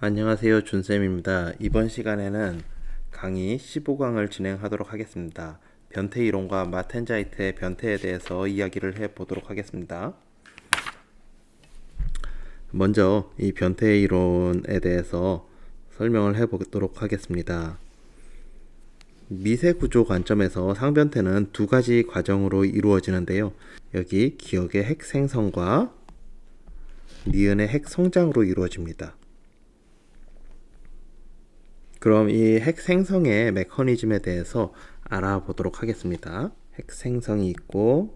안녕하세요, 준쌤입니다. 이번 시간에는 강의 15강을 진행하도록 하겠습니다. 변태 이론과 마텐자이트의 변태에 대해서 이야기를 해보도록 하겠습니다. 먼저 이 변태 이론에 대해서 설명을 해보도록 하겠습니다. 미세 구조 관점에서 상변태는 두 가지 과정으로 이루어지는데요. 여기 기억의 핵 생성과 니은의 핵 성장으로 이루어집니다. 그럼 이 핵 생성의 메커니즘에 대해서 알아보도록 하겠습니다. 핵 생성이 있고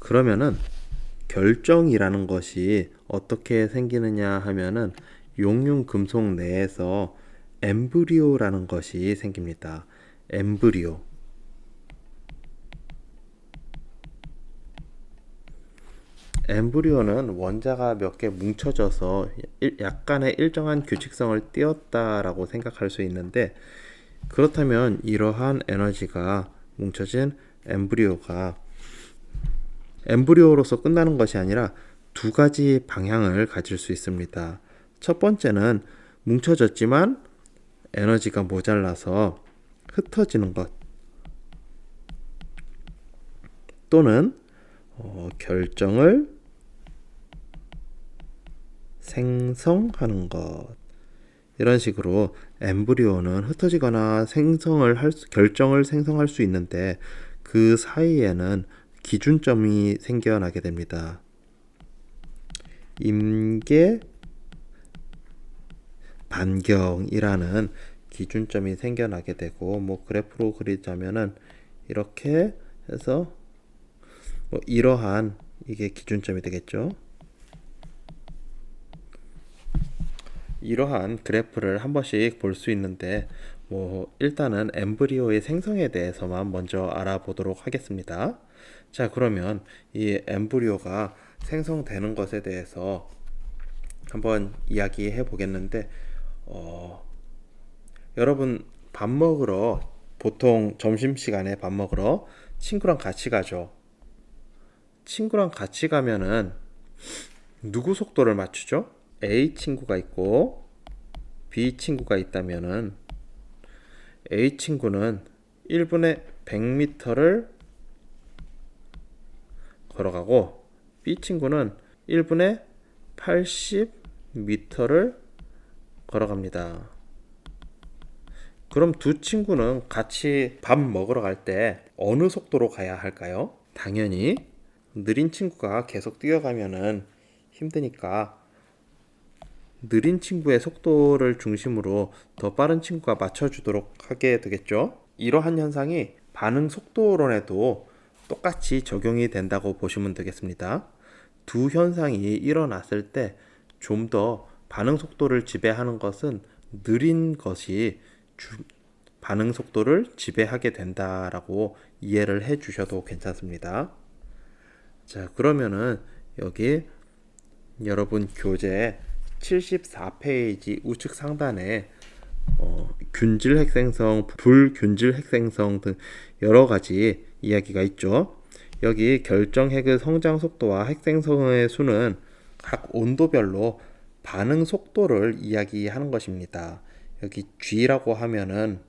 그러면은 결정이라는 것이 어떻게 생기느냐 하면은 용융 금속 내에서 엠브리오라는 것이 생깁니다. 엠브리오. 엠브리오는 원자가 몇 개 뭉쳐져서 약간의 일정한 규칙성을 띄었다라고 생각할 수 있는데, 그렇다면 이러한 에너지가 뭉쳐진 엠브리오가 엠브리오로서 끝나는 것이 아니라 두 가지 방향을 가질 수 있습니다. 첫 번째는 뭉쳐졌지만 에너지가 모자라서 흩어지는 것, 또는 결정을 생성하는 것. 이런 식으로 엠브리오는 흩어지거나 결정을 생성할 수 있는데, 그 사이에는 기준점이 생겨나게 됩니다. 임계 반경이라는 기준점이 생겨나게 되고, 그래프로 그리자면은 이렇게 해서 이러한 이게 기준점이 되겠죠. 이러한 그래프를 한 번씩 볼 수 있는데, 일단은 엠브리오의 생성에 대해서만 먼저 알아보도록 하겠습니다. 자, 그러면 이 엠브리오가 생성되는 것에 대해서 한번 이야기해 보겠는데, 여러분 밥 먹으러, 보통 점심시간에 밥 먹으러 친구랑 같이 가죠. 친구랑 같이 가면은 누구 속도를 맞추죠? A 친구가 있고 B 친구가 있다면은 A 친구는 1분에 100m를 걸어가고 B 친구는 1분에 80m를 걸어갑니다. 그럼 두 친구는 같이 밥 먹으러 갈 때 어느 속도로 가야 할까요? 당연히 느린 친구가 계속 뛰어가면은 힘드니까 느린 친구의 속도를 중심으로 더 빠른 친구가 맞춰주도록 하게 되겠죠. 이러한 현상이 반응 속도론에도 똑같이 적용이 된다고 보시면 되겠습니다. 두 현상이 일어났을 때 좀 더 반응 속도를 지배하는 것은 느린 것이 반응 속도를 지배하게 된다라고 이해를 해 주셔도 괜찮습니다. 자, 그러면은 여기 여러분 교재 74페이지 우측 상단에 균질 핵생성, 불균질 핵생성 등 여러 가지 이야기가 있죠. 여기 결정 핵의 성장 속도와 핵생성의 수는 각 온도별로 반응 속도를 이야기하는 것입니다. 여기 G라고 하면은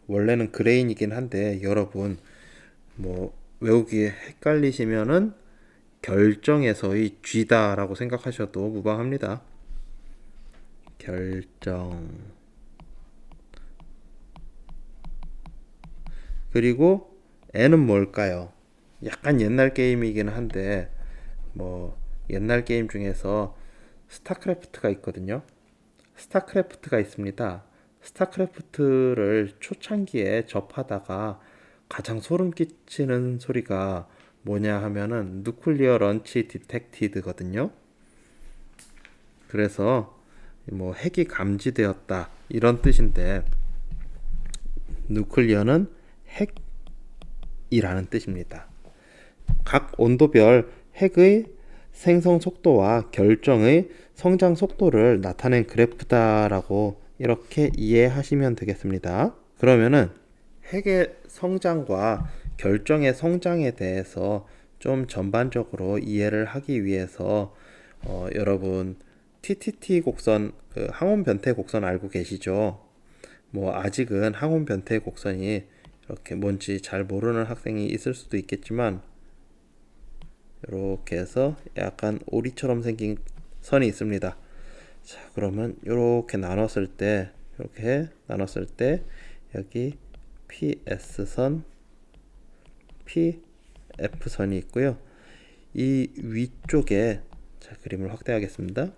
원래는 그레인이긴 한데, 여러분 외우기 헷갈리시면은 결정에서의 G다라고 생각하셔도 무방합니다. 결정. 그리고 N은 뭘까요? 약간 옛날 게임이긴 한데, 옛날 게임 중에서 스타크래프트가 있거든요. 스타크래프트가 있습니다. 스타크래프트를 초창기에 접하다가 가장 소름 끼치는 소리가 뭐냐 하면은 누클리어 런치 디텍티드거든요. 그래서 핵이 감지되었다 이런 뜻인데, 누클리어는 핵이라는 뜻입니다. 각 온도별 핵의 생성 속도와 결정의 성장 속도를 나타낸 그래프다라고 이렇게 이해하시면 되겠습니다. 그러면은 핵의 성장과 결정의 성장에 대해서 좀 전반적으로 이해를 하기 위해서 여러분 TTT 곡선, 그 항원 변태 곡선 알고 계시죠? 뭐 아직은 항원 변태 곡선이 이렇게 뭔지 잘 모르는 학생이 있을 수도 있겠지만 이렇게 해서 약간 오리처럼 생긴 선이 있습니다. 자, 그러면 이렇게 나눴을 때 여기 PS선, PF선이 있고요. 이 위쪽에, 자, 그림을 확대하겠습니다.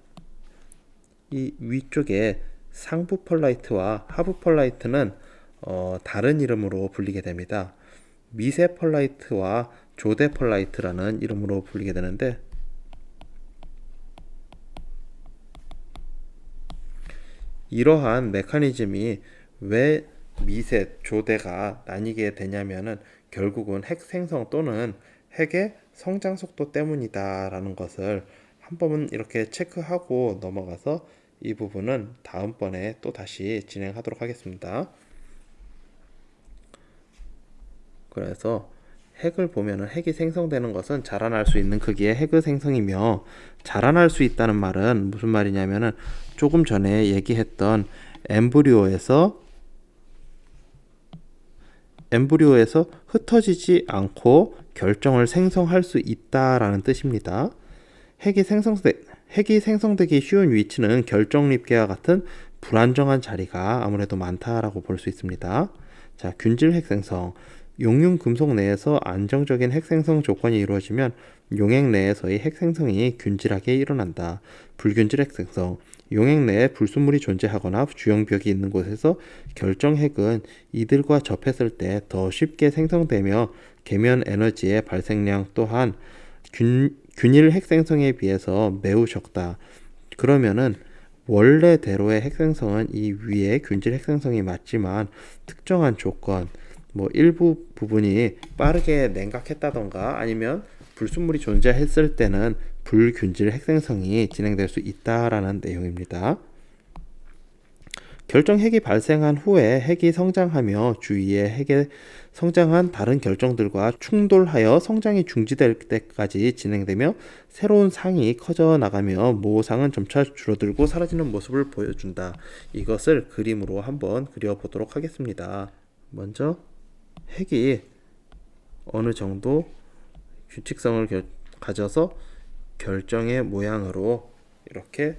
이 위쪽에 상부 펄라이트와 하부 펄라이트는 다른 이름으로 불리게 됩니다. 미세 펄라이트와 조대 펄라이트라는 이름으로 불리게 되는데, 이러한 메커니즘이 왜 미세, 조대가 나뉘게 되냐면은 결국은 핵 생성 또는 핵의 성장 속도 때문이다라는 것을 한 번은 이렇게 체크하고 넘어가서 이 부분은 다음번에 또 다시 진행하도록 하겠습니다. 그래서 핵을 보면은 핵이 생성되는 것은 자라날 수 있는 크기의 핵의 생성이며, 자라날 수 있다는 말은 무슨 말이냐면은 조금 전에 얘기했던 엠브리오에서 흩어지지 않고 결정을 생성할 수 있다라는 뜻입니다. 핵이 생성되기 쉬운 위치는 결정립계와 같은 불안정한 자리가 아무래도 많다라고 볼 수 있습니다. 자, 균질 핵 생성. 용융 금속 내에서 안정적인 핵 생성 조건이 이루어지면 용액 내에서의 핵 생성이 균질하게 일어난다. 불균질 핵 생성. 용액 내에 불순물이 존재하거나 주영벽이 있는 곳에서 결정 핵은 이들과 접했을 때 더 쉽게 생성되며 계면 에너지의 발생량 또한 균일 핵 생성에 비해서 매우 적다. 그러면은 원래대로의 핵 생성은 이 위에 균질 핵 생성이 맞지만 특정한 조건, 뭐 일부 부분이 빠르게 냉각했다던가 아니면 불순물이 존재했을 때는 불균질 핵 생성이 진행될 수 있다라는 내용입니다. 결정 핵이 발생한 후에 핵이 성장하며 주위의 핵에 성장한 다른 결정들과 충돌하여 성장이 중지될 때까지 진행되며 새로운 상이 커져 나가며 모상은 점차 줄어들고 사라지는 모습을 보여준다. 이것을 그림으로 한번 그려보도록 하겠습니다. 먼저 핵이 어느 정도 규칙성을 가져서 결정의 모양으로 이렇게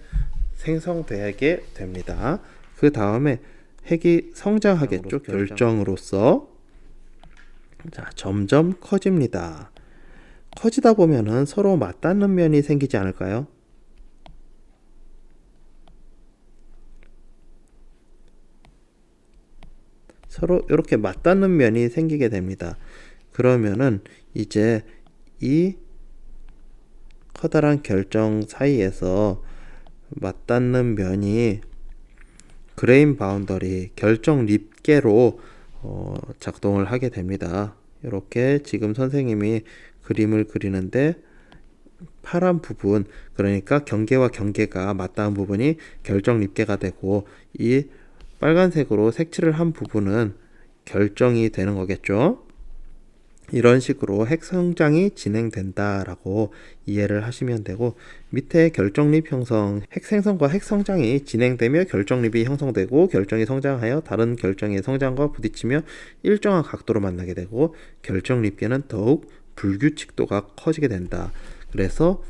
생성되게 됩니다. 그 다음에 핵이 성장하겠죠. 결정으로서. 자, 점점 커집니다. 커지다 보면은 서로 맞닿는 면이 생기지 않을까요? 서로 이렇게 맞닿는 면이 생기게 됩니다. 그러면은 이제 이 커다란 결정 사이에서 맞닿는 면이 그레인 바운더리, 결정 립계로 작동을 하게 됩니다. 이렇게 지금 선생님이 그림을 그리는데 파란 부분, 그러니까 경계와 경계가 맞닿은 부분이 결정 립계가 되고, 이 빨간색으로 색칠을 한 부분은 결정이 되는 거겠죠. 이런 식으로 핵 성장이 진행된다라고 이해를 하시면 되고, 밑에 결정립 형성, 핵 생성과 핵 성장이 진행되며 결정립이 형성되고 결정이 성장하여 다른 결정의 성장과 부딪히며 일정한 각도로 만나게 되고 결정립계는 더욱 불규칙도가 커지게 된다. 그래서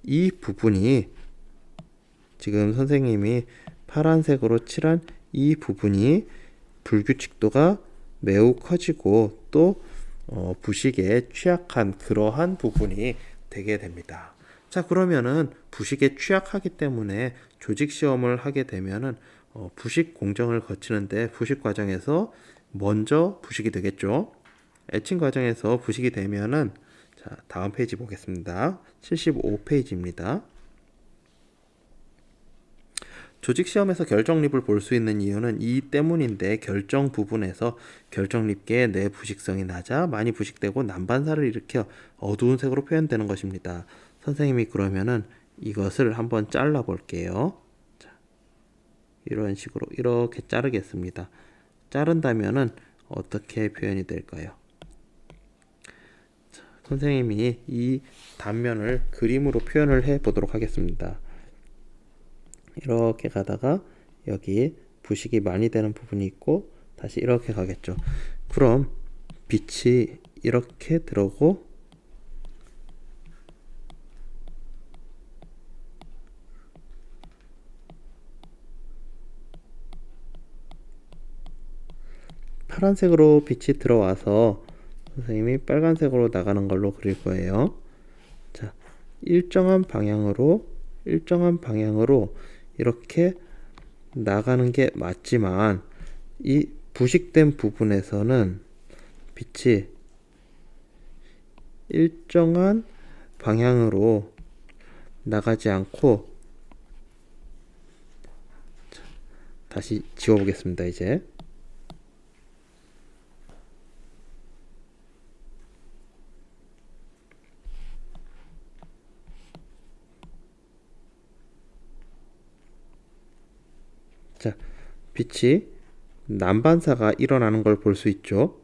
이 부분이 지금 선생님이 파란색으로 칠한 이 부분이 불규칙도가 매우 커지고 또 부식에 취약한 그러한 부분이 되게 됩니다. 자, 그러면은 부식에 취약하기 때문에 조직 시험을 하게 되면은 부식 공정을 거치는데 부식 과정에서 먼저 부식이 되겠죠. 에칭 과정에서 부식이 되면은, 자, 다음 페이지 보겠습니다. 75페이지입니다. 조직 시험에서 결정립을 볼 수 있는 이유는 이 때문인데, 결정 부분에서 결정립계의 내 부식성이 낮아 많이 부식되고 난반사를 일으켜 어두운 색으로 표현되는 것입니다. 선생님이 그러면은 이것을 한번 잘라 볼게요. 자, 이런 식으로 이렇게 자르겠습니다. 자른다면은 어떻게 표현이 될까요? 선생님이 이 단면을 그림으로 표현을 해 보도록 하겠습니다. 이렇게 가다가 여기 부식이 많이 되는 부분이 있고 다시 이렇게 가겠죠. 그럼 빛이 이렇게 들어오고 파란색으로 빛이 들어와서 선생님이 빨간색으로 나가는 걸로 그릴 거예요. 자, 일정한 방향으로 이렇게 나가는 게 맞지만 이 부식된 부분에서는 빛이 일정한 방향으로 나가지 않고 다시 지워보겠습니다. 이제 자, 빛이 난반사가 일어나는 걸 볼 수 있죠.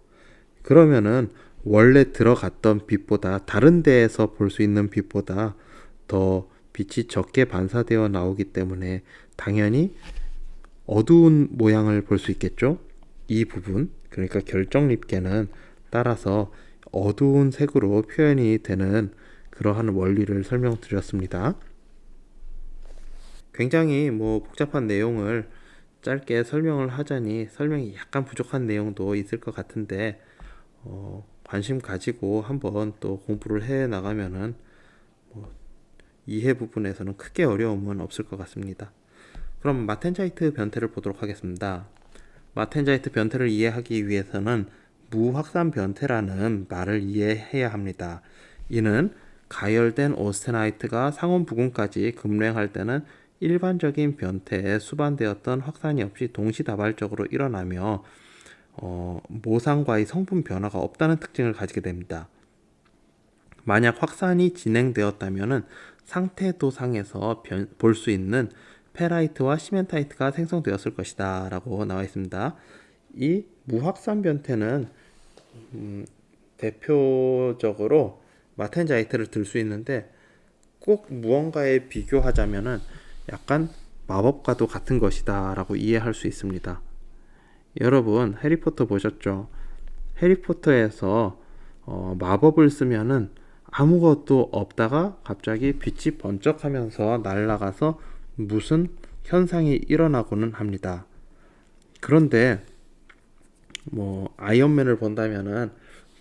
그러면은 원래 들어갔던 빛보다 다른 데에서 볼 수 있는 빛보다 더 빛이 적게 반사되어 나오기 때문에 당연히 어두운 모양을 볼 수 있겠죠. 이 부분, 그러니까 결정립계는 따라서 어두운 색으로 표현이 되는 그러한 원리를 설명드렸습니다. 굉장히 복잡한 내용을 짧게 설명을 하자니 설명이 약간 부족한 내용도 있을 것 같은데 관심 가지고 한번 또 공부를 해 나가면은 이해 부분에서는 크게 어려움은 없을 것 같습니다. 그럼 마텐자이트 변태를 보도록 하겠습니다. 마텐자이트 변태를 이해하기 위해서는 무확산 변태라는 말을 이해해야 합니다. 이는 가열된 오스테나이트가 상온 부근까지 급냉할 때는 일반적인 변태에 수반되었던 확산이 없이 동시다발적으로 일어나며 모상과의 성분 변화가 없다는 특징을 가지게 됩니다. 만약 확산이 진행되었다면 상태도상에서 볼 수 있는 페라이트와 시멘타이트가 생성되었을 것이다 라고 나와 있습니다. 이 무확산 변태는 대표적으로 마텐자이트를 들 수 있는데 꼭 무언가에 비교하자면은 약간 마법과도 같은 것이다 라고 이해할 수 있습니다. 여러분 해리포터 보셨죠? 해리포터에서 마법을 쓰면은 아무것도 없다가 갑자기 빛이 번쩍하면서 날아가서 무슨 현상이 일어나고는 합니다. 그런데 아이언맨을 본다면은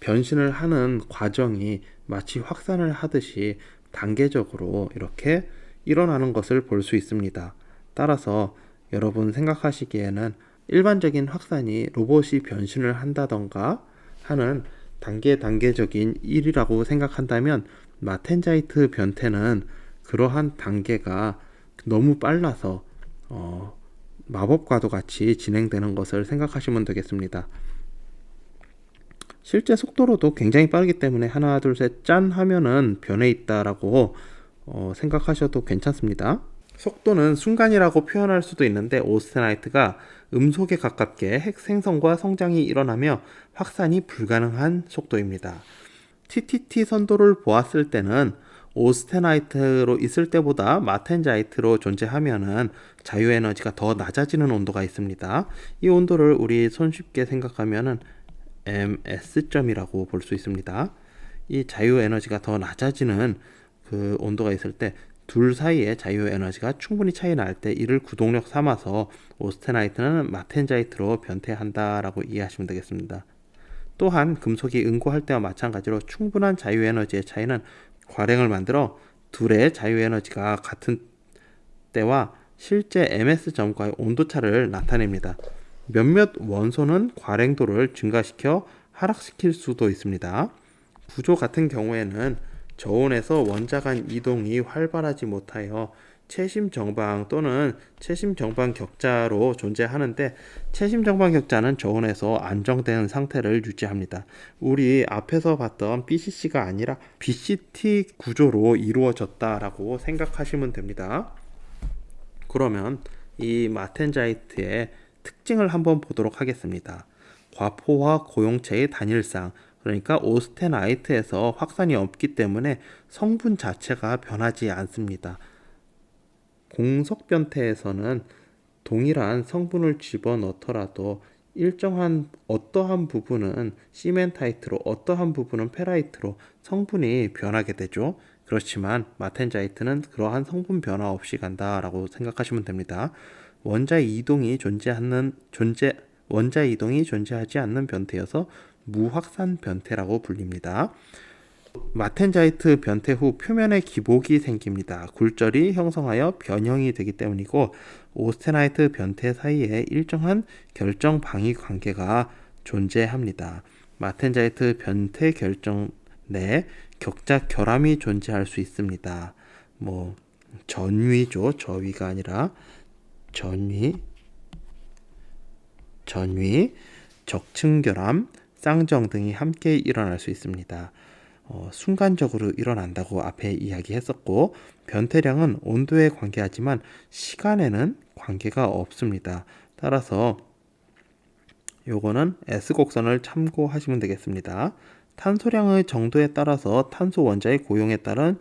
변신을 하는 과정이 마치 확산을 하듯이 단계적으로 이렇게 일어나는 것을 볼 수 있습니다. 따라서 여러분 생각하시기에는 일반적인 확산이 로봇이 변신을 한다던가 하는 단계적인 일이라고 생각한다면 마텐자이트 변태는 그러한 단계가 너무 빨라서 마법과도 같이 진행되는 것을 생각하시면 되겠습니다. 실제 속도로도 굉장히 빠르기 때문에 하나 둘 셋 짠 하면은 변해 있다라고 생각하셔도 괜찮습니다. 속도는 순간이라고 표현할 수도 있는데 오스테나이트가 음속에 가깝게 핵 생성과 성장이 일어나며 확산이 불가능한 속도입니다. TTT 선도를 보았을 때는 오스테나이트로 있을 때보다 마텐자이트로 존재하면은 자유에너지가 더 낮아지는 온도가 있습니다. 이 온도를 우리 손쉽게 생각하면은 MS점이라고 볼 수 있습니다. 이 자유에너지가 더 낮아지는 그 온도가 있을 때 둘 사이의 자유에너지가 충분히 차이 날 때 이를 구동력 삼아서 오스테나이트는 마텐자이트로 변태한다라고 이해하시면 되겠습니다. 또한 금속이 응고할 때와 마찬가지로 충분한 자유에너지의 차이는 괄행을 만들어 둘의 자유에너지가 같은 때와 실제 MS점과의 온도차를 나타냅니다. 몇몇 원소는 괄행도를 증가시켜 하락시킬 수도 있습니다. 구조 같은 경우에는 저온에서 원자 간 이동이 활발하지 못하여 채심정방 또는 채심정방 격자로 존재하는데 채심정방 격자는 저온에서 안정된 상태를 유지합니다. 우리 앞에서 봤던 BCC가 아니라 BCT 구조로 이루어졌다라고 생각하시면 됩니다. 그러면 이 마텐자이트의 특징을 한번 보도록 하겠습니다. 과포화 고용체의 단일상, 그러니까 오스테나이트에서 확산이 없기 때문에 성분 자체가 변하지 않습니다. 공석 변태에서는 동일한 성분을 집어넣더라도 일정한 어떠한 부분은 시멘타이트로 어떠한 부분은 페라이트로 성분이 변하게 되죠. 그렇지만 마텐자이트는 그러한 성분 변화 없이 간다라고 생각하시면 됩니다. 원자 이동이 존재하지 않는 변태여서 무확산 변태라고 불립니다. 마텐자이트 변태 후 표면에 기복이 생깁니다. 굴절이 형성하여 변형이 되기 때문이고 오스테나이트 변태 사이에 일정한 결정 방위 관계가 존재합니다. 마텐자이트 변태 결정 내 격자 결함이 존재할 수 있습니다. 전위죠. 저위가 아니라 전위, 적층결함, 쌍정 등이 함께 일어날 수 있습니다. 순간적으로 일어난다고 앞에 이야기했었고 변태량은 온도에 관계하지만 시간에는 관계가 없습니다. 따라서 요거는 S곡선을 참고하시면 되겠습니다. 탄소량의 정도에 따라서 탄소 원자의 고용에 따른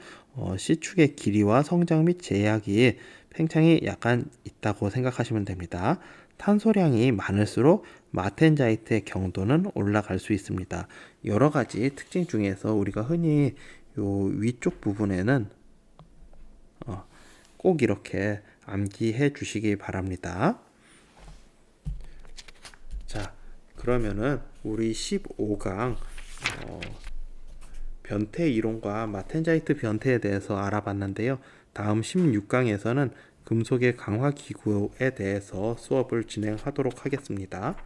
C축의 길이와 성장 및 제약이 팽창이 약간 있다고 생각하시면 됩니다. 탄소량이 많을수록 마텐자이트의 경도는 올라갈 수 있습니다. 여러 가지 특징 중에서 우리가 흔히 요 위쪽 부분에는 꼭 이렇게 암기해 주시기 바랍니다. 자, 그러면은 우리 15강 변태 이론과 마텐자이트 변태에 대해서 알아봤는데요. 다음 16강에서는 금속의 강화 기구에 대해서 수업을 진행하도록 하겠습니다.